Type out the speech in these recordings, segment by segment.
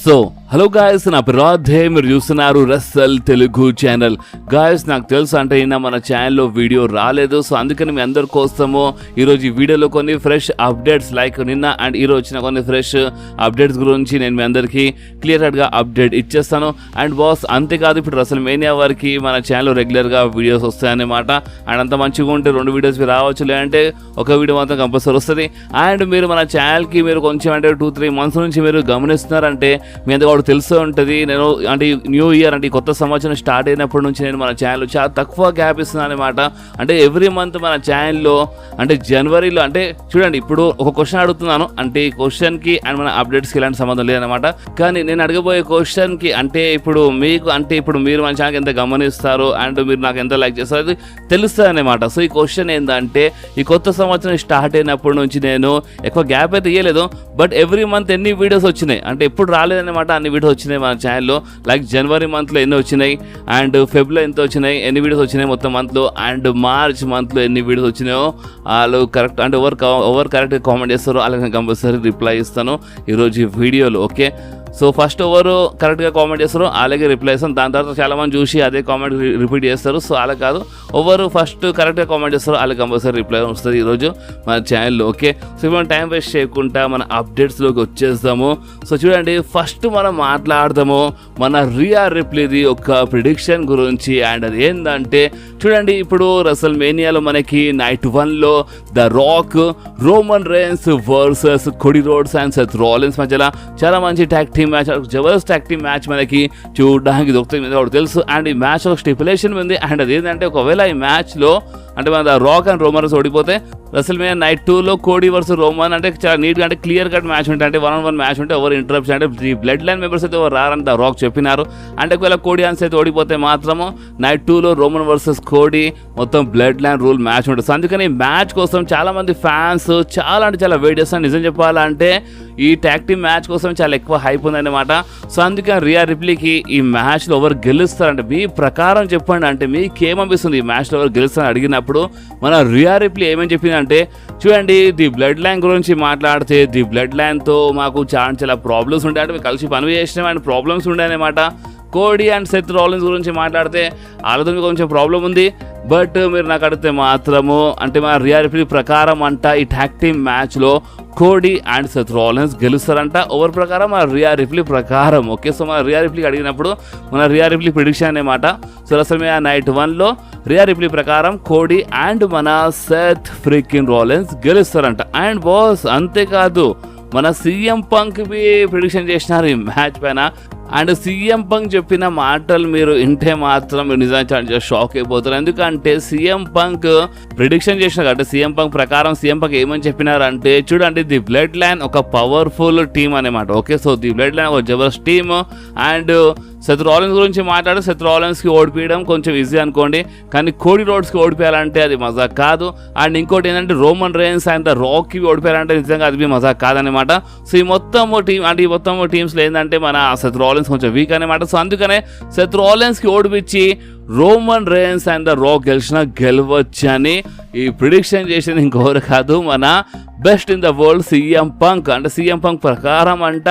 So hello guys, నా పేరు రాధే, మీరు చూస్తున్నారు రస్సల్ తెలుగు ఛానల్. గాయస్, నాకు తెలుసు అంటే నిన్న మన ఛానల్లో వీడియో రాలేదు. సో అందుకని మీ అందరి కోసము ఈరోజు ఈ వీడియోలో కొన్ని ఫ్రెష్ అప్డేట్స్ లైక్ నిన్న అండ్ ఈరోజు వచ్చిన కొన్ని ఫ్రెష్ అప్డేట్స్ గురించి నేను మీ అందరికీ క్లియర్ కట్గా అప్డేట్ ఇచ్చేస్తాను. అండ్ బాస్ అంతేకాదు, ఇప్పుడు రసల్ మేనియా వారికి మన ఛానల్లో రెగ్యులర్గా వీడియోస్ వస్తాయన్నమాట. అండ్ అంత మంచిగా ఉంటే 2 వీడియోస్ రావచ్చు, లేదంటే ఒక వీడియో మాత్రం కంపల్సరీ వస్తుంది. అండ్ మీరు మన ఛానల్కి మీరు కొంచెం అంటే 2-3 మంత్స్ నుంచి మీరు గమనిస్తున్నారంటే మీ అందరూ తెలుస్తూ ఉంటుంది. నేను అంటే న్యూ ఇయర్ అంటే కొత్త సంవత్సరం స్టార్ట్ అయినప్పటి నుంచి నేను మన ఛానల్ చాలా తక్కువ గ్యాప్ ఇస్తున్నాను అనమాట. అంటే ఎవ్రీ మంత్ మన ఛానల్లో అంటే జనవరిలో అంటే చూడండి, ఇప్పుడు ఒక క్వశ్చన్ అడుగుతున్నాను, అంటే ఈ క్వశ్చన్కి అండ్ మన అప్డేట్స్కి ఎలాంటి సంబంధం లేదనమాట. కానీ నేను అడగబోయే క్వశ్చన్కి అంటే ఇప్పుడు మీకు అంటే ఇప్పుడు మీరు మన ఛానల్కి ఎంత గమనిస్తారు అండ్ మీరు నాకు ఎంత లైక్ చేస్తారు అది తెలుస్తుంది అనమాట. సో ఈ క్వశ్చన్ ఏంటంటే, ఈ కొత్త సంవత్సరం స్టార్ట్ అయినప్పటి నుంచి నేను ఎక్కువ గ్యాప్ అయితే ఇవ్వలేదు, బట్ ఎవ్రీ మంత్ ఎన్ని వీడియోస్ వచ్చినాయి అంటే ఎప్పుడు రాలేదన్నమాట. అన్ని వీడియోస్ వచ్చినాయి మన ఛానల్లో. లైక్ జనవరి మంత్లో ఎన్ని వచ్చినాయి, అండ్ ఫెబ్లో ఎంత వచ్చినాయి, ఎన్ని వీడియోస్ వచ్చినాయి మొత్తం మంత్లో, అండ్ మార్చ్ మంత్లో ఎన్ని వీడియోస్ వచ్చినాయో వాళ్ళు కరెక్ట్ అంటే ఎవరు కరెక్ట్గా కామెంట్ చేస్తారో అలాగే కంపల్సరీ రిప్లై ఇస్తాను ఈరోజు ఈ వీడియోలో. ఓకే, సో ఫస్ట్ ఎవరు కరెక్ట్గా కామెంట్ చేస్తారో అలాగే రిప్లై ఇస్తాను. దాని తర్వాత చాలామంది చూసి అదే కామెంట్ రిపీట్ చేస్తారు. సో అలా కాదు, ఎవరు ఫస్ట్ కరెక్ట్గా కామెంట్ చేస్తారో అలాగే కంపల్సరీ రిప్లై వస్తుంది ఈరోజు మన ఛానల్లో. ఓకే, సో మనం టైం వేస్ట్ చేయకుండా మన అప్డేట్స్లోకి వచ్చేస్తాము. సో చూడండి, ఫస్ట్ మనం మాట్లాడదాము మన రియా రిప్లీది ఒక ప్రిడిక్షన్ గురించి. అండ్ అది ఏంటంటే చూడండి, ఇప్పుడు రసల్ మేనియాలో మనకి నైట్ 1లో the Rock, Roman Reigns versus Cody Rhodes and Seth Rollins మధ్యలో చాలా మంచి ట్యాగ్ టీమ్ మ్యాచ్, జబర్దస్త్ ట్యాగ్ టీమ్ మ్యాచ్ మనకి చూడడానికి దొరుకుతుంది, మీద కూడా తెలుసు. అండ్ ఈ మ్యాచ్ ఒక స్టిపులేషన్ ఉంది. అండ్ అదేంటంటే ఒకవేళ ఈ మ్యాచ్లో అంటే మన రాక్ అండ్ రోమన్స్ ఓడిపోతే రసల్ మేనియా నైట్ 2లో కోడీ వర్సెస్ రోమన్ అంటే చాలా నీట్గా అంటే క్లియర్ కట్ మ్యాచ్ ఉంటాయి. అంటే 1-on-1 మ్యాచ్ ఉంటే ఎవరు ఇంటరప్షన్ అంటే ఈ బ్లడ్ లైన్ మెంబర్స్ అయితే ఎవరు రారని ద రాక్ చెప్పినారు. అంటే ఒకవేళ కోడీ అన్స్ అయితే ఓడిపోతే మాత్రము నైట్ 2లో రోమన్ వర్సెస్ కోడీ మొత్తం బ్లడ్ లైన్ రూల్ మ్యాచ్ ఉంటుంది. సో అందుకని ఈ మ్యాచ్ కోసం చాలా మంది ఫ్యాన్స్ చాలా అంటే చాలా వెయిట్ చేస్తారు. నిజం చెప్పాలంటే ఈ ట్యాగ్ టీమ్ మ్యాచ్ కోసం చాలా ఎక్కువ హైప్ ఉందన్నమాట. సో అందుకని రియా రిప్లీకి ఈ మ్యాచ్లో ఎవరు గెలుస్తారంటే మీ ప్రకారం చెప్పండి, అంటే మీకేమనిపిస్తుంది ఈ మ్యాచ్లో ఎవరు గెలుస్తారని అడిగినప్పుడు మన రియా రిప్లీ ఏమని చెప్పిందంటే, చూడండి ది బ్లడ్ లైన్ గురించి మాట్లాడితే ది బ్లడ్ లైన్తో మాకు చాలా ప్రాబ్లమ్స్ ఉంటాయి, అంటే మేము కలిసి పని చేసినాం అండ్ ప్రాబ్లమ్స్ ఉంటాయన్నమాట. కోడీ అండ్ సెత్ రాలిన్స్ గురించి మాట్లాడితే వాళ్ళతో కొంచెం ప్రాబ్లం ఉంది. బట్ మీరు నాకు అడిగితే మాత్రము అంటే మన రియా రిప్లీ ప్రకారం అంట ఈ ట్యాగ్ టీమ్ మ్యాచ్లో కోడీ అండ్ సెత్ రాలిన్స్ గెలుస్తారంట ఓవర్ ప్రకారం మన రియా రిప్లీ ప్రకారం. ఓకే, సో మన రియా రిప్లీకి అడిగినప్పుడు మన రియా రిప్లీ ప్రిడిక్షన్ అనమాట. సో అసలు నైట్ 1లో రియా రిప్లీ ప్రకారం కోడీ అండ్ మన సెత్ ఫ్రీకిన్ రాలిన్స్ గెలుస్తారంట. అండ్ బాస్ అంతేకాదు, మన సీఎం పంక్ బి ప్రిడిక్షన్ చేసినారు ఈ మ్యాచ్ పైన. అండ్ సీఎం పంక్ చెప్పిన మాటలు మీరు వింటే మాత్రం మీరు నిజంగా షాక్ అయిపోతారు. ఎందుకంటే సీఎం పంక్ ప్రిడిక్షన్ చేసినారు అంటే సీఎం పంక్ ప్రకారం సీఎం పంక్ ఏమని చెప్పినారంటే, చూడండి ది బ్లడ్ లైన్ ఒక పవర్ఫుల్ టీమ్ అనమాట. Okay, so the Bloodline ఒక జబర్దస్త్ టీమ్. అండ్ సెత్ రాలిన్స్ గురించి మాట్లాడి సెత్ రాలిన్స్కి ఓడిపోయడం కొంచెం ఈజీ అనుకోండి, కానీ కోడీ రోడ్స్కి ఓడిపోయాలంటే అది మజా కాదు. అండ్ ఇంకోటి ఏంటంటే రోమన్ రేన్స్ అండ్ ద రాక్కి ఓడిపోయాలంటే నిజంగా అది మజా కాదనమాట. సో ఈ మొత్తం టీం అంటే ఈ మొత్తం టీమ్స్లో ఏంటంటే మన సెత్ రాలిన్స్ కొంచెం వీక్ అనమాట. సో అందుకనే సెత్ రాలిన్స్కి ఓడిపించి Roman Reigns and the Rock గెలవచ్చని ఈ ప్రిడిక్షన్ చేసింది ఇంకెవరు కాదు, మన best in the world CM Punk. అంటే సీఎం పంక్ ప్రకారం అంట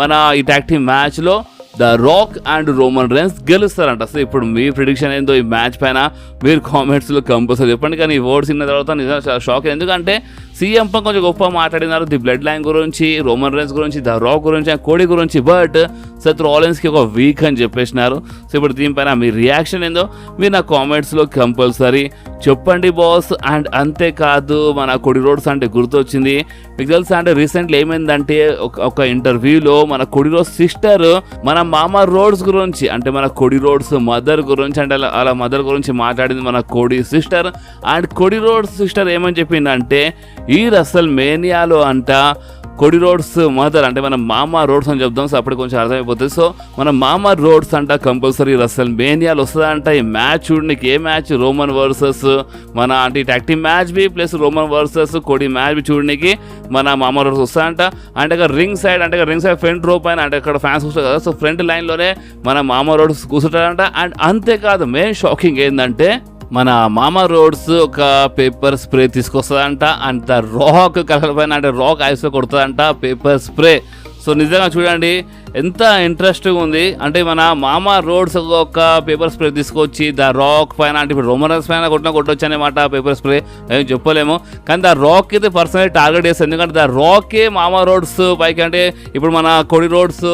మన ఈ ట్యాగ్ టీమ్ మ్యాచ్లో the Rock and Roman Reigns గెలుస్తారంట. సో ఇప్పుడు మీ ప్రిడిక్షన్ ఏందో ఈ మ్యాచ్ పైన మీరు కామెంట్స్లో కంపల్సరీ చెప్పండి. కానీ ఈ వర్డ్స్ విన్న తర్వాత నిజంగా షాక్, ఎందుకంటే సీఎం పంక్ కొంచెం గొప్ప మాట్లాడినారు ది బ్లడ్ లైన్ గురించి, రోమన్ రేన్స్ గురించి, ద రాక్ గురించి అండ్ కోడీ గురించి, బట్ సెత్ రాలిన్స్కి ఒక వీక్ అని చెప్పేసినారు. సో ఇప్పుడు దీనిపైన మీ రియాక్షన్ ఏందో మీరు నా కామెంట్స్లో కంపల్సరీ చెప్పండి బాస్. అండ్ అంతేకాదు, మన కోడీ రోడ్స్ అంటే గుర్తొచ్చింది మీకు తెలుసా, అంటే రీసెంట్లీ ఏమైందంటే ఒక ఇంటర్వ్యూలో మన కోడీ రోడ్స్ సిస్టర్ మన మామ రోడ్స్ గురించి అంటే మన కోడీ రోడ్స్ మదర్ గురించి అంటే అలా మదర్ గురించి మాట్లాడింది మన Cody sister. And Cody roads sister ఏమని చెప్పిందంటే, ఈ రసల్ మేనియాలో అంట కోడీ రోడ్స్ మదర్ అంటే మన మామ రోడ్స్ అని చెప్దాం. సో అప్పుడు కొంచెం అర్థమైపోతుంది. సో మన మామ రోడ్స్ అంట కంపల్సరీ రసల్ మేనియాలో వస్తుందంట. ఈ మ్యాచ్ చూడడానికి ఏ మ్యాచ్, రోమన్ వర్సెస్ మన అంటే tag team match B plus Roman versus Cody match B చూడడానికి మన మామ రోడ్స్ వస్తాయంట. అంటే అక్కడ రింగ్ సైడ్ ఫ్రంట్ రో పైన అంటే అక్కడ ఫ్యాన్స్ వస్తారు కదా, సో ఫ్రంట్ లైన్లోనే మన మామ రోడ్స్ కూర్చుంటారంట. అండ్ అంతేకాదు, మెయిన్ షాకింగ్ ఏంటంటే మన మామ రోడ్స్ ఒక పేపర్ స్ప్రే తీసుకొస్తుందంట. అండ్ ద రాక్ కలర్ పైన అంటే రాక్ ఐస్లో కొడుతుందంట పేపర్ స్ప్రే. సో నిజంగా చూడండి, ఎంత ఇంట్రెస్టింగ్ ఉంది అంటే మన మామా రోడ్స్ ఒక పేపర్ స్ప్రే తీసుకొచ్చి ద రాక్ పైన అంటే ఇప్పుడు రోమన్ రైన్స్ పైన కొట్టొచ్చు అనమాట పేపర్ స్ప్రే ఏం చెప్పలేము. కానీ ద రాక్ అయితే పర్సనల్ టార్గెట్ చేస్తుంది. ఎందుకంటే ద రాకే మామా రోడ్స్ పైకి అంటే ఇప్పుడు మన కొడి రోడ్స్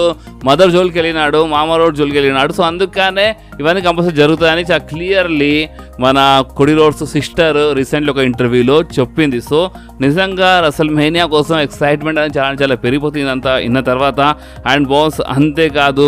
మదర్ జోలికి వెళ్ళినాడు, మామా రోడ్ జోలికి వెళ్ళినాడు. సో అందుకనే ఇవన్నీ కంపల్సరీ జరుగుతాయని చాలా క్లియర్లీ మన కొడి రోడ్స్ సిస్టర్ రీసెంట్లీ ఒక ఇంటర్వ్యూలో చెప్పింది. సో నిజంగా రసల్ మేనియా కోసం ఎక్సైట్మెంట్ అనేది చాలా చాలా పెరిగిపోతుంది అంతా ఇన్న తర్వాత. అండ్ బాస్ అంతేకాదు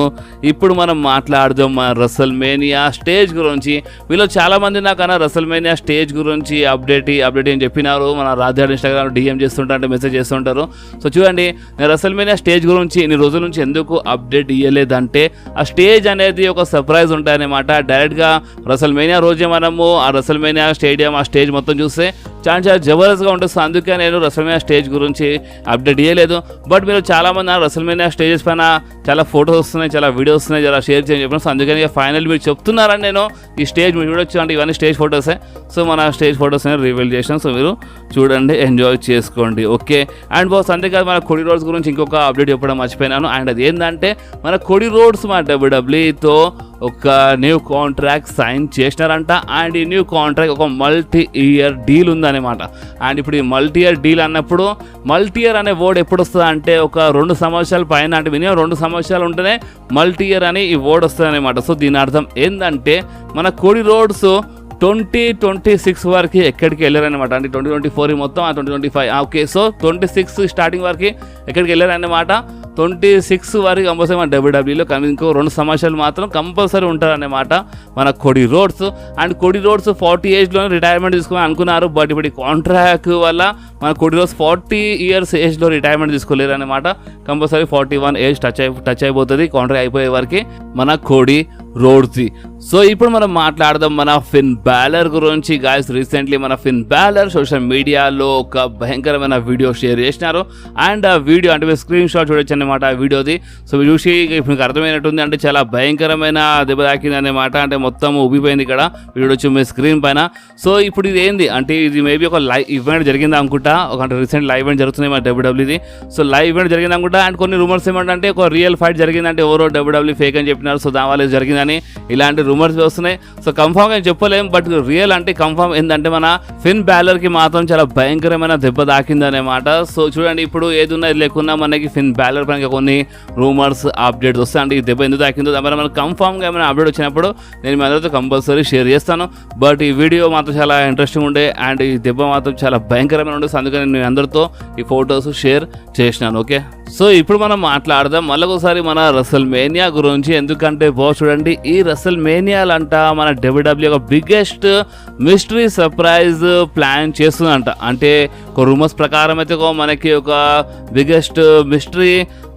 ఇప్పుడు మనం మాట్లాడదాం మన రసల్ మేనియా స్టేజ్ గురించి. వీళ్ళు చాలామంది నాకన్నా రసల్ మేనియా స్టేజ్ గురించి అప్డేట్ అని చెప్పినారు. మన రాధ్యాడు ఇన్స్టాగ్రామ్ డిఎం చేస్తుంటారు, మెసేజ్ చేస్తుంటారు. సో చూడండి, నేను రసల్ మేనియా స్టేజ్ గురించి ఇన్ని రోజుల నుంచి ఎందుకు అప్డేట్ ఇవ్వలేదంటే ఆ స్టేజ్ అనేది ఒక సర్ప్రైజ్ ఉంటాయన్నమాట. డైరెక్ట్గా రసల్ మేనియా రోజే మనము ఆ రసల్ మేనియా స్టేడియం ఆ స్టేజ్ మొత్తం చూస్తే చాలా జబర్దస్త్గా ఉంటుంది. సో అందుకే నేను రసల్ మేనియా స్టేజ్ గురించి అప్డేట్ ఇవ్వలేదు. బట్ మీరు చాలామంది రసల్ మేనియా స్టేజెస్ పైన చాలా ఫోటోస్ వస్తున్నాయి, చాలా వీడియోస్ వస్తున్నాయి, చాలా షేర్ చేయని చెప్పిన. సో అందుకని ఫైనల్ మీరు చెప్తున్నారని నేను ఈ స్టేజ్ మీరు చూడొచ్చు అంటే ఇవన్నీ స్టేజ్ ఫోటోసే. సో మన స్టేజ్ ఫోటోస్ అనేది రివీల్ చేసాం. సో మీరు చూడండి, ఎంజాయ్ చేసుకోండి. ఓకే. అండ్ బాస్ అంతేకాదు మన కొడి రోడ్స్ గురించి ఇంకొక అప్డేట్ చెప్పడం మర్చిపోయినాను. అండ్ అది ఏంటంటే మన కొడి రోడ్స్ మన డబ్ల్యూడబ్ల్యూఈతో ఒక న్యూ కాంట్రాక్ట్ సైన్ చేసినారంట. అండ్ ఈ న్యూ కాంట్రాక్ట్ ఒక మల్టీ ఇయర్ డీల్ ఉందన్నమాట. అండ్ ఇప్పుడు ఈ మల్టీ ఇయర్ డీల్ అన్నప్పుడు మల్టీ ఇయర్ అనే వర్డ్ ఎప్పుడు వస్తుంది అంటే ఒక 2 సంవత్సరాల పైన అంటే మినిమం 2 సంవత్సరాలు ఉంటేనే మల్టీ ఇయర్ అని ఈ వర్డ్ వస్తుంది అనమాట. సో దీని అర్థం ఏంటంటే మన కొడి రోడ్స్ 2026 వరకు ఎక్కడికి వెళ్ళారనమాట. అంటే 2024 మొత్తం 2025 ఓకే. సో 26 స్టార్టింగ్ వరకు ఎక్కడికి వెళ్ళారన్నమాట. 26 వరకు కంపల్సరీ మన డబ్ల్యూడబ్ల్యూలో ఇంకో 2 సంవత్సరాలు మాత్రం కంపల్సరీ ఉంటారన్నమాట మన కొడి రోడ్స్. అండ్ కొడి రోడ్స్ 40 ఏజ్లోనే రిటైర్మెంట్ తీసుకుని అనుకున్నారు. బట్ ఇప్పుడు ఈ కాంట్రాక్ట్ వల్ల మన కొడి రోడ్స్ 40 ఇయర్స్ ఏజ్లో రిటైర్మెంట్ తీసుకోలేరు అనమాట. కంపల్సరీ 41 ఏజ్ టచ్ అయిపోతుంది కాంట్రాక్ట్ అయిపోయే వరకు మన కొడి రోడ్స్. సో ఇప్పుడు మనం మాట్లాడదాం మన ఫిన్ బ్యాలర్ గురించి. గాయస్ రీసెంట్లీ మన ఫిన్ బ్యాలర్ సోషల్ మీడియాలో ఒక భయంకరమైన వీడియో షేర్ చేసినారు. అండ్ ఆ వీడియో అంటే మీరు స్క్రీన్ షాట్ చూడొచ్చు అనమాట ఆ వీడియోది. సో చూసి మీకు అర్థమైనట్టుంది అంటే చాలా భయంకరమైన దెబ్బ తాకింది అనమాట. అంటే మొత్తం ఉబ్బిపోయింది ఇక్కడ చూడొచ్చు మీ స్క్రీన్ పైన. సో ఇప్పుడు ఇది ఏంది అంటే ఇది మేబీ ఒక లైవ్ ఈవెంట్ జరిగింది అనుకుంటా. ఒక రీసెంట్ లైవ్ ఈవెంట్ జరుగుతుంది మన డబ్ల్యూడబ్ల్యూది. సో లైవ్ ఈవెంట్ జరిగింది అనుకుంటా. అండ్ కొన్ని రూమర్స్ ఏమంటే ఒక రియల్ ఫైట్ జరిగిందంటే ఎవరో డబ్ల్యూడబ్ల్యూ ఫేక్ అని చెప్పినారు. సో దానివల్ల జరిగిందని ఇలాంటి రూమర్స్ వస్తున్నాయి. సో కన్ఫర్మ్గా చెప్పలేం. బట్ రియల్ అంటే కన్ఫర్మ్ ఏంటంటే మన ఫిన్ బ్యాలర్కి మాత్రం చాలా భయంకరమైన దెబ్బ తాకిందనమాట. సో చూడండి ఇప్పుడు ఏదున్నా లేకున్నా మనకి ఫిన్ బ్యాలర్ పైన కొన్ని రూమర్స్ అప్డేట్స్ వస్తాయి. అంటే ఈ దెబ్బ ఎందుకు తాకిందో దాని మనకు కన్ఫర్మ్గా ఏమైనా అప్డేట్ వచ్చినప్పుడు నేను మీ అందరితో కంపల్సరీ షేర్ చేస్తాను. బట్ ఈ వీడియో మాత్రం చాలా ఇంట్రెస్టింగ్ ఉండే అండ్ ఈ దెబ్బ మాత్రం చాలా భయంకరమైన ఉండే. అందుకని నేను అందరితో ఈ ఫొటోస్ షేర్ చేసినాను. ఓకే. సో ఇప్పుడు మనం మాట్లాడదాం మళ్ళొకసారి మన రసల్ మేనియా గురించి. ఎందుకంటే బాస్ చూడండి ఈ రసల్ మేనియాలంట మన డబ్ల్యూడబ్ల్యూ ఒక బిగ్గెస్ట్ మిస్టరీ సర్ప్రైజ్ ప్లాన్ చేస్తుందంట. అంటే ఒక రూమర్స్ ప్రకారం అయితే మనకి ఒక బిగ్గెస్ట్ మిస్టరీ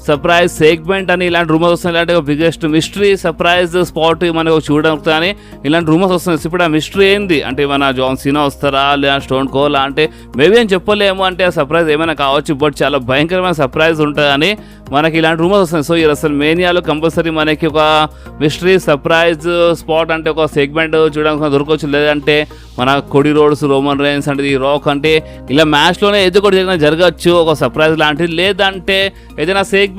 సర్ప్రైజ్ సెగ్మెంట్ అని ఇలాంటి రూమర్స్ వస్తున్నాయి. ఇలాంటి ఒక బిగ్గెస్ట్ మిస్టరీ సర్ప్రైజ్ స్పాట్ మనకు చూడడానికి అని ఇలాంటి రూమర్స్ వస్తున్నాయి. ఇప్పుడు ఆ మిస్టరీ ఏంది అంటే మన జాన్ సీనా వస్తారా లేదా స్టోన్ కోల్ అంటే మేబీ అని చెప్పలేము. అంటే ఆ సర్ప్రైజ్ ఏమైనా కావచ్చు బట్ చాలా భయంకరమైన సర్ప్రైజ్ ఉంటుందని మనకి ఇలాంటి రూమర్స్ వస్తున్నాయి. సో ఈ అసలు మేనియాలో కంపల్సరీ మనకి ఒక మిస్టరీ సర్ప్రైజ్ స్పాట్ అంటే ఒక సెగ్మెంట్ చూడడానికి దొరకవచ్చు. లేదంటే మన కొడి రోడ్స్ రోమన్ రైన్స్ అంటే ఈ రాక్ అంటే ఇలా మ్యాచ్లోనే ఏదో ఒకటి జరగచ్చు ఒక సర్ప్రైజ్ లాంటిది. లేదంటే ఏదైనా సెగ్మెంట్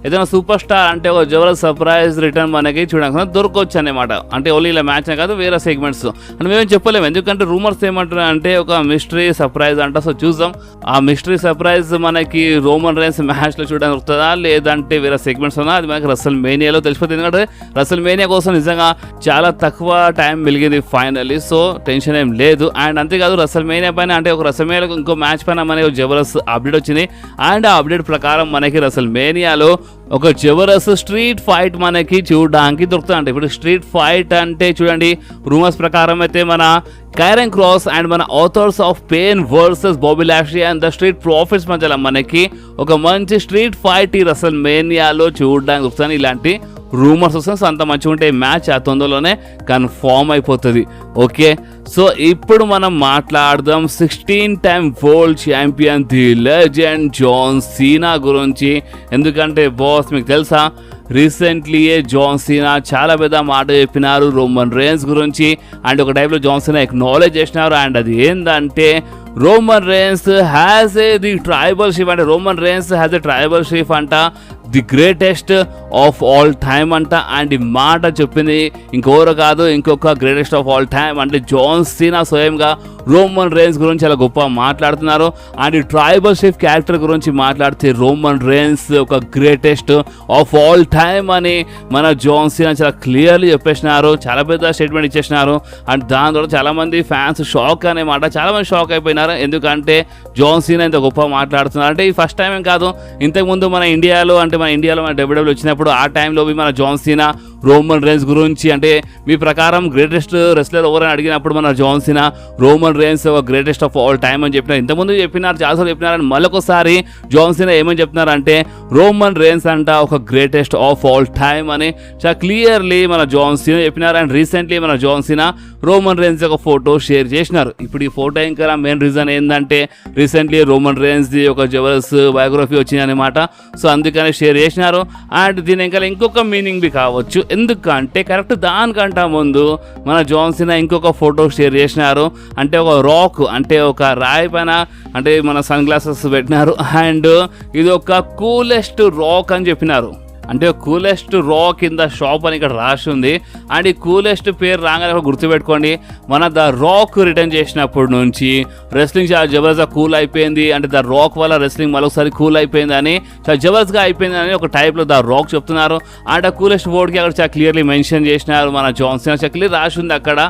ఏదైనా సూపర్ స్టార్ అంటే ఒక జబర్దస్త్ సర్ప్రైజ్ రిటర్న్ మనకి చూడడానికి దొరకవచ్చు అనమాట. అంటే ఓన్లీ ఇలా మ్యాచ్నే కాదు వేరే సెగ్మెంట్స్ అని మేమేం చెప్పలేము. ఎందుకంటే రూమర్స్ ఏమంటారు అంటే ఒక మిస్టరీ సర్ప్రైజ్ అంట. సో చూద్దాం ఆ మిస్టరీ సర్ప్రైజ్ మనకి రోమన్ రైన్స్ మ్యాచ్లో చూడడానికి దొరుకుతుందా లేదంటే వేరే సెగ్మెంట్స్ ఉన్నా అది మనకి రసల్ మేనియాలో తెలిసిపోతుంది. ఎందుకంటే రసల్ మేనియా కోసం నిజంగా చాలా తక్కువ టైం మిగిలింది ఫైనల్లీ. సో టెన్షన్ ఏం లేదు. అండ్ అంతేకాదు రసల్ మేనియా పైన అంటే ఒక రసల్ మేనియాలో ఇంకో మ్యాచ్ పైన మనకి ఒక జబర్దస్త్ అప్డేట్ వచ్చింది. అండ్ ఆ అప్డేట్ ప్రకారం మనకి రసల్ మేనియాలో ఒక జబర్దస్త్ స్ట్రీట్ ఫైట్ మనకి చూడడానికి దొరుకుతుంది. అంటే ఇప్పుడు స్ట్రీట్ ఫైట్ అంటే చూడండి రూమర్స్ ప్రకారం అయితే మన కైరన్ క్రాస్ అండ్ మన authors of pain versus Bobby Lashley and the street profits మధ్యలో మనకి ఒక మంచి స్ట్రీట్ ఫైట్ ఈ రసల్ మేనియాలో చూడడానికి దొరుకుతుంది. ఇలాంటి రూమర్స్ వస్తుంది. సో అంత మంచిగా ఉంటే మ్యాచ్ ఆ తొందరలోనే కన్ఫామ్ అయిపోతుంది. ఓకే. సో ఇప్పుడు మనం మాట్లాడదాం 16 time world champion the legend John Cena గురించి. ఎందుకంటే బాస్ మీకు తెలుసా రీసెంట్లీయే జాన్ సీనా చాలా పెద్ద మాట చెప్పినారు రోమన్ రేన్స్ గురించి. అండ్ ఒక టైప్లో జాన్ సీనా ఎక్నాలెడ్జ్ చేసినారు. అండ్ అది ఏంటంటే Roman Reigns has the tribal chief అంటే Roman Reigns has a tribal chief అంట the greatest of all time అంట. అండ్ ఈ మాట చెప్పింది ఇంకెవరు కాదు, ఇంకొక గ్రేటెస్ట్ ఆఫ్ ఆల్ టైమ్ అంటే జాన్ సీనా స్వయంగా రోమన్ రేన్స్ గురించి చాలా గొప్ప మాట్లాడుతున్నారు. అండ్ ఈ ట్రైబల్ షీఫ్ క్యారెక్టర్ గురించి మాట్లాడితే రోమన్ రేన్స్ ఒక గ్రేటెస్ట్ ఆఫ్ ఆల్ టైమ్ అని మన జాన్ సీనా చాలా క్లియర్లీ చెప్పేసినారు. చాలా పెద్ద స్టేట్మెంట్ ఇచ్చేసినారు. అండ్ దాని ద్వారా చాలామంది ఫ్యాన్స్ షాక్ అనే మాట, చాలామంది షాక్ అయిపోయినారు. ఎందుకంటే జాన్ సీనా ఇంత గొప్ప మాట్లాడుతున్నారు అంటే ఈ ఫస్ట్ టైం ఏం కాదు, ఇంతకుముందు మన ఇండియాలో మన డబ్ల్యూడబ్ల్యూ వచ్చినప్పుడు ఆ టైంలో మన జాన్ సీనా రోమన్ రేన్స్ గురించి అంటే మీ ప్రకారం గ్రేటెస్ట్ రెస్లర్ ఎవరని అడిగినప్పుడు మన జాన్ సీనా రోమన్ రేన్స్ ఒక గ్రేటెస్ట్ ఆఫ్ ఆల్ టైమ్ అని చెప్పినారు. ఇంతకుముందు చెప్పినారు, చాలాసార్లు చెప్పినారు. అని మళ్ళొకసారి జాన్ సీనా ఏమని చెప్తున్నారంటే రోమన్ రేన్స్ అంట ఒక గ్రేటెస్ట్ ఆఫ్ ఆల్ టైమ్ అని చాలా క్లియర్లీ మన జాన్ సీనా చెప్పినారు. అండ్ రీసెంట్లీ మన జాన్ సీనా రోమన్ రేన్స్ ఒక ఫోటో షేర్ చేసినారు. ఇప్పుడు ఈ ఫోటో ఇంకా మెయిన్ రీజన్ ఏంటంటే రీసెంట్లీ రోమన్ రేన్స్ది ఒక జబర్దస్త్ బయోగ్రఫీ వచ్చింది అనమాట. సో అందుకని షేర్ చేసినారు. అండ్ దీని ఇంకా ఇంకొక మీనింగ్ బి కావచ్చు, ఎందుకంటే కరెక్ట్ దానికంట ముందు మన జాన్ సీనా ఇంకొక ఫోటో షేర్ చేసినారు. అంటే ఒక రాక్ అంటే ఒక రాయి పైన అంటే మన సన్ గ్లాసెస్ పెట్టినారు. అండ్ ఇది ఒక కూలెస్ట్ రాక్ అని చెప్పినారు. అంటే coolest rock in the shop అని ఇక్కడ రాసి ఉంది. అండ్ ఈ కూలెస్ట్ పేరు రాగానే గుర్తుపెట్టుకోండి, మన ద రాక్ రిటర్న్ చేసినప్పటి నుంచి రెస్లింగ్ చాలా జబర్దస్త్గా కూల్ అయిపోయింది. అంటే ద రాక్ వల్ల రెస్లింగ్ మరొకసారి కూల్ అయిపోయింది అని, చాలా జబర్దస్త్గా అయిపోయింది అని ఒక టైప్లో ద రాక్ చెప్తున్నారు. అండ్ ఆ కూలెస్ట్ వర్డ్కి అక్కడ చాలా క్లియర్లీ మెన్షన్ చేసినారు. మన జాన్ సీనా చాలా క్లియర్ రాసి ఉంది అక్కడ.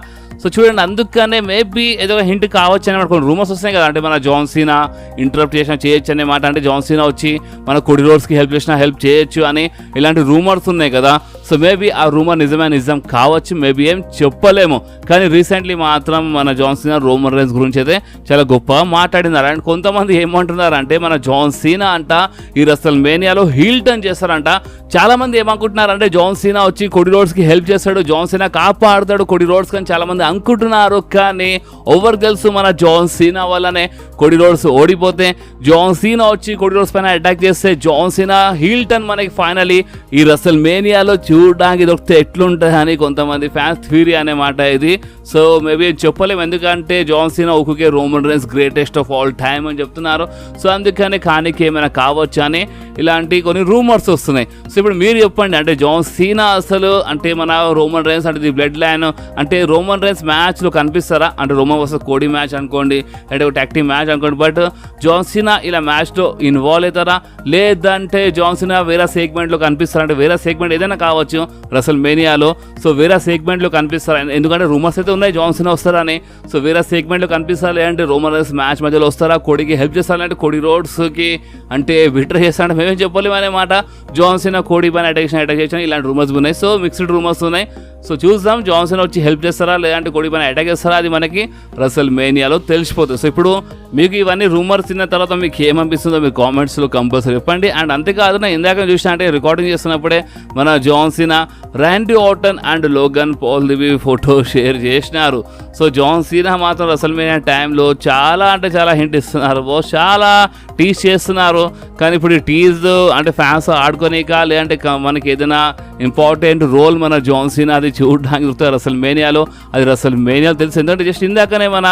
సో చూడండి, అందుకనే మేబీ ఏదో హింట్ కావచ్చు అని కొన్ని రూమర్స్ వస్తున్నాయి కదా. అంటే మన జాన్ సీనా ఇంటరప్ట్ చేసినా చేయొచ్చు అనే మాట, అంటే జాన్ సీనా వచ్చి మన కొడి రోడ్స్కి హెల్ప్ చేసినా హెల్ప్ చేయొచ్చు అని ఇలాంటి రూమర్స్ ఉన్నాయి కదా. సో మేబీ ఆ రూమర్ నిజం కావచ్చు, మేబీ ఏం చెప్పలేము. కానీ రీసెంట్లీ మాత్రం మన జాన్ సీనా రోమన్ రేన్స్ గురించి అయితే చాలా గొప్పగా మాట్లాడినారు. అండ్ కొంతమంది ఏమంటున్నారు అంటే మన జాన్ సీనా అంట ఈ రెస్ల్ మేనియాలో హీల్ టర్న్ చేస్తారంట. చాలా మంది ఏమనుకుంటున్నారు అంటే జాన్ సీనా వచ్చి కొడి రోడ్స్కి హెల్ప్ చేస్తాడు, జాన్ సీనా కాపాడుతాడు కొడి రోడ్స్ అని చాలా మంది అనుకుంటున్నారు. కానీ ఓవర్ తెలుసు మన జాన్ సీనా వల్లనే కొడి రోడ్స్ ఓడిపోతే జాన్ సీనా వచ్చి కొడి రోడ్స్ పైన అటాక్ చేస్తే జాన్ సీనా హీల్ టర్న్ మనకి ఫైనలీ ఈ రెస్ల్ మేనియాలో చూడడానికి దొరికితే ఎట్లుంటుంది అని కొంతమంది ఫ్యాన్స్ థియరీ అనే మాట ఇది. సో మేబీ చెప్పలేము, ఎందుకంటే జాన్ సీనా ఒకే Roman Reigns greatest of all time అని చెప్తున్నారు. సో అందుకని కానికి ఏమైనా కావచ్చు అని ఇలాంటి కొన్ని రూమర్స్ వస్తున్నాయి. సో ఇప్పుడు మీరు చెప్పండి, అంటే జాన్ సీనా అసలు అంటే మన రోమన్ రేన్స్ అంటే ది బ్లడ్ లైన్ అంటే రోమన్ రేన్స్ మ్యాచ్లో కనిపిస్తారా? అంటే రోమన్ వర్సెస్ కోడి మ్యాచ్ అనుకోండి, అంటే ఒక టాగ్ టీమ్ మ్యాచ్ అనుకోండి. బట్ జాన్ సీనా ఇలా మ్యాచ్లో ఇన్వాల్వ్ అవుతారా, లేదంటే జాన్ సీనా వేరే సెగ్మెంట్లో కనిపిస్తారా? అంటే వేరే సెగ్మెంట్ ఏదైనా కావచ్చు రెస్ల్ మేనియాలో. సో వేరే సెగ్మెంట్లో కనిపిస్తారా? ఎందుకంటే రూమర్స్ అయితే ఉన్నాయి జాన్ సీనా వస్తారని. సో వేరే సెగ్మెంట్లో కనిపిస్తారా, లేదంటే రోమన్ రేన్స్ మ్యాచ్ మధ్యలో వస్తారా? కోడికి హెల్ప్ చేస్తారంటే కోడి రోడ్స్కి అంటే బిట్రే చేస్తారంటే మేమేం చెప్పలేము అనే మాట. జాన్ సీనా కోడి పైన అటాక్ చేసిన ఇలాంటి రూమర్స్ ఉన్నాయి. సో మిక్స్డ్ రూమర్స్ ఉన్నాయి. సో చూద్దాం జాన్ సీనా వచ్చి హెల్ప్ చేస్తారా, లేదంటే కోడి పైన అటాక్ చేస్తారా, అది మనకి రెస్ల్ మేనియాలో తెలిసిపోతుంది. సో ఇప్పుడు మీకు ఇవన్నీ రూమర్స్ తిన్న తర్వాత మీకు ఏమనిపిస్తుందో మీరు కామెంట్స్లో కంపల్సరీ చెప్పండి. అండ్ అంతేకాదు నేను ఇందాక చూసినా అంటే రికార్డింగ్ చేస్తున్నప్పుడే మన John Cena Randy Orton and Logan Paul దివి ఫోటో షేర్ చేసినారు. సో జాన్ సీనా మాత్రం రెస్ల్ మేనియా టైంలో చాలా అంటే చాలా హింట్ ఇస్తున్నారు, చాలా టీజ్ చేస్తున్నారు. కానీ ఇప్పుడు ఈ టీజ్ అంటే ఫ్యాన్స్ ఆడుకోనిక, లేదంటే మనకి ఏదైనా ఇంపార్టెంట్ రోల్ మన జాన్ సీనా అది చూడడానికి దొరుకుతారు రెస్ల్ మేనియాలో, అది రెస్ల్ మేనియాలో తెలుసు. ఎందుకంటే జస్ట్ ఇందాకనే మన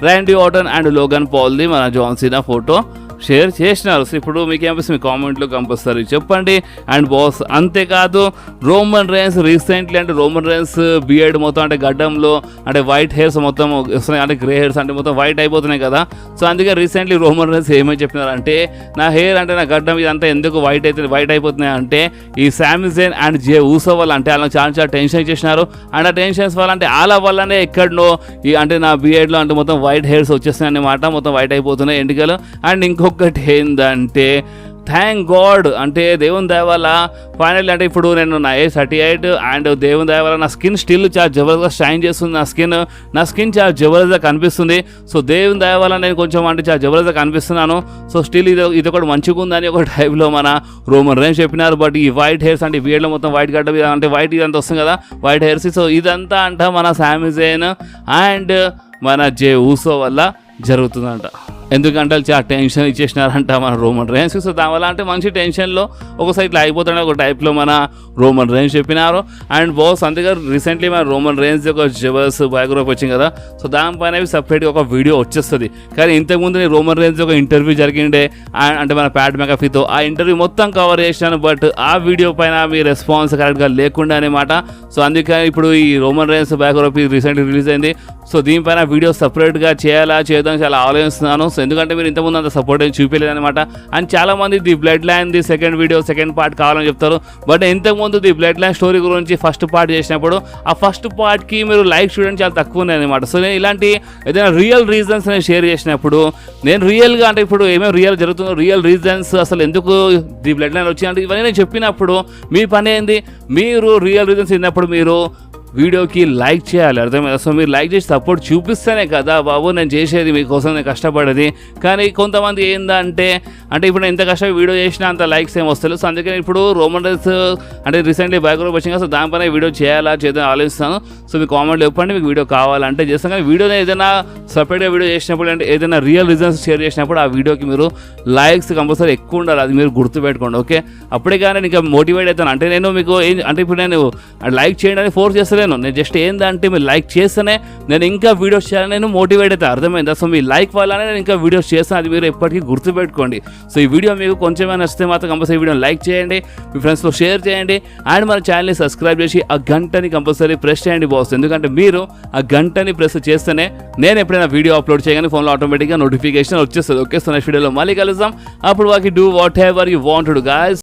ర్యాండీ ఆర్టన్ అండ్ లోగన్ పాల్ది మన జాన్ సీనా ఫోటో షేర్ చేసినారు. సో ఇప్పుడు మీకు ఏమనిపిస్తుంది మీ కామెంట్లో కంపల్సరీ చెప్పండి. అండ్ బాస్ అంతేకాదు రోమన్ రేన్స్ రీసెంట్లీ అంటే రోమన్ రేన్స్ బియర్డ్ మొత్తం అంటే గడ్డంలో అంటే వైట్ హెయిర్స్ మొత్తం వస్తున్నాయి, అంటే గ్రే హెయిర్స్ అంటే మొత్తం వైట్ అయిపోతున్నాయి కదా. సో అందుకే రీసెంట్లీ రోమన్ రేన్స్ ఏమని చెప్పినారంటే నా హెయిర్ అంటే నా గడ్డం ఇదంతా ఎందుకు వైట్ అయిపోతున్నాయి అంటే ఈ సామీ జైన్ అండ్ జే ఊసో వల్ల అంటే వాళ్ళకి చాలా టెన్షన్ ఇచ్చేసినారు. అండ్ ఆ టెన్షన్స్ వల్ల అంటే వాళ్ళ వల్లనే ఎక్కడనో ఈ అంటే నా బియర్డ్లో అంటే మొత్తం వైట్ హెయిర్స్ వచ్చేస్తున్నాయి అన్నమాట, మొత్తం వైట్ అయిపోతున్నాయి ఎంటికలు. అండ్ ఇంకొకటి ఏంటంటే థ్యాంక్ గాడ్ అంటే దేవుని దయ వల్ల ఫైనల్లీ అంటే ఇప్పుడు నేను నా ఏజ్ 38 అండ్ దేవుని దయ వల్ల నా స్కిన్ స్టిల్ చాలా జబర్దస్త్గా షైన్ చేస్తుంది. నా స్కిన్ చాలా జబర్దస్త్గా కనిపిస్తుంది. సో దేవుని దయ వల్ల నేను కొంచెం అంటే చాలా జబర్దస్త్గా కనిపిస్తున్నాను. సో స్టిల్ ఇది ఒకటి మంచిగా ఉందని ఒక టైప్లో మన రోమన్ రేన్స్ చెప్పినారు. బట్ ఈ వైట్ హెయిర్స్ అంటే బియర్డ్లో మొత్తం వైట్ గడ్డ అంటే వైట్ ఇదంతా వస్తుంది కదా వైట్ హెయిర్స్. సో ఇదంతా అంట మన సామీ జైన్ అండ్ మన జే ఊసో వల్ల జరుగుతుందంట. ఎందుకంటే వాళ్ళు చాలా టెన్షన్ ఇచ్చేసినారంట మన రోమన్ రేన్స్. సో దానివల్ల అంటే మంచి టెన్షన్లో ఒకసారి ఇట్లా అయిపోతాడు ఒక టైప్లో మన రోమన్ రేన్స్ చెప్పినారు. అండ్ బాస్ అంతేగారు రీసెంట్లీ మన రోమన్ రేన్స్ ఒక జబర్స్ బయోగ్రఫీ వచ్చింది కదా, సో దానిపైన సపరేట్గా ఒక వీడియో వచ్చేస్తుంది. కానీ ఇంతకుముందు రోమన్ రేన్స్ ఒక ఇంటర్వ్యూ జరిగిండే అంటే మన ప్యాట్ మెకాఫీతో, ఆ ఇంటర్వ్యూ మొత్తం కవర్ చేసినాను. బట్ ఆ వీడియో పైన మీ రెస్పాన్స్ కరెక్ట్గా లేకుండా అనమాట. సో అందుకని ఇప్పుడు ఈ Roman rains biography recently release అయింది. సో దీనిపైన వీడియో సపరేట్గా చేద్దాం చాలా ఆలోచిస్తున్నాను. సో ఎందుకంటే మీరు ఇంతకుముందు అంత సపోర్ట్ ఏం చూపించలేదన్నమాట. అండ్ చాలామంది the blood line the second part కావాలని చెప్తారు. బట్ ఇంతకుముందు ది బ్లడ్ లైన్ స్టోరీ గురించి ఫస్ట్ పార్ట్ చేసినప్పుడు ఆ ఫస్ట్ పార్ట్కి మీరు లైక్ చూడడం చాలా తక్కువ ఉన్నాయి అనమాట. సో నేను ఇలాంటి ఏదైనా రియల్ రీజన్స్ నేను షేర్ చేసినప్పుడు నేను రియల్గా అంటే ఇప్పుడు ఏమేమి రియల్ జరుగుతుందో రియల్ రీజన్స్ అసలు ఎందుకు ది బ్లడ్ లైన్ వచ్చి అంటే ఇవన్నీ నేను చెప్పినప్పుడు మీ పని ఏంది, మీరు రియల్ రీజన్స్ ఇన్నప్పుడు మీరు వీడియోకి లైక్ చేయాలి, అర్థమైందా? సో మీరు లైక్ చేసి సపోర్ట్ చూపిస్తేనే కదా బాబు నేను చేసేది మీకోసం, నేను కష్టపడేది. కానీ కొంతమంది ఏందంటే ఇప్పుడు నేను ఎంత కష్టపడి వీడియో చేసినా అంత లైక్స్ ఏం వస్తలేదు. సో అందుకని ఇప్పుడు రోమన్ రేన్స్ అంటే రీసెంట్లీ బయోగ్రఫీ వచ్చింది కదా, సో దానిపైన వీడియో చేద్దాం ఆలోచిస్తాను. సో మీ కామెంట్లో చెప్పండి మీకు వీడియో కావాలంటే చేస్తాను. కానీ వీడియోని ఏదైనా సపరేట్గా వీడియో చేసినప్పుడు అంటే ఏదైనా రియల్ రీజన్స్ షేర్ చేసినప్పుడు ఆ వీడియోకి మీరు లైక్స్ కంపల్సరీ ఎక్కువ ఉండాలి, అది మీరు గుర్తుపెట్టుకోండి. ఓకే, అప్పుడే కానీ ఇంకా మోటివేట్ అవుతాను. అంటే నేను మీకు ఇప్పుడు నేను లైక్ చేయండి అని ఫోర్స్ చేస్తాను. నేను జస్ట్ ఏంటంటే మీరు లైక్ చేస్తేనే నేను ఇంకా వీడియోస్ చేయాలని నేను మోటివేట్ అయితే, అర్థమైందా? సో మీ లైక్ వల్లనే నేను ఇంకా వీడియోస్ చేస్తాను, అది మీరు ఎప్పటికీ గుర్తుపెట్టుకోండి. సో ఈ వీడియో మీకు కొంచెమైనా నచ్చితే మాత్రం కంపల్సరీ వీడియోని లైక్ చేయండి, మీ ఫ్రెండ్స్లో షేర్ చేయండి. అండ్ మన ఛానల్ని సబ్స్క్రైబ్ చేసి ఆ గంటని కంపల్సరీ ప్రెస్ చేయండి బాస్. ఎందుకంటే మీరు ఆ గంటని ప్రెస్ చేస్తేనే నేను ఎప్పుడైనా వీడియో అప్లోడ్ చేయగానే ఫోన్లో ఆటోమేటిక్గా నోటిఫికేషన్ వచ్చేస్తుంది. ఓకే, సో నెక్స్ట్ వీడియోలో మళ్ళీ కలుద్దాం. అప్పుడు వాకి do whatever you want to guys.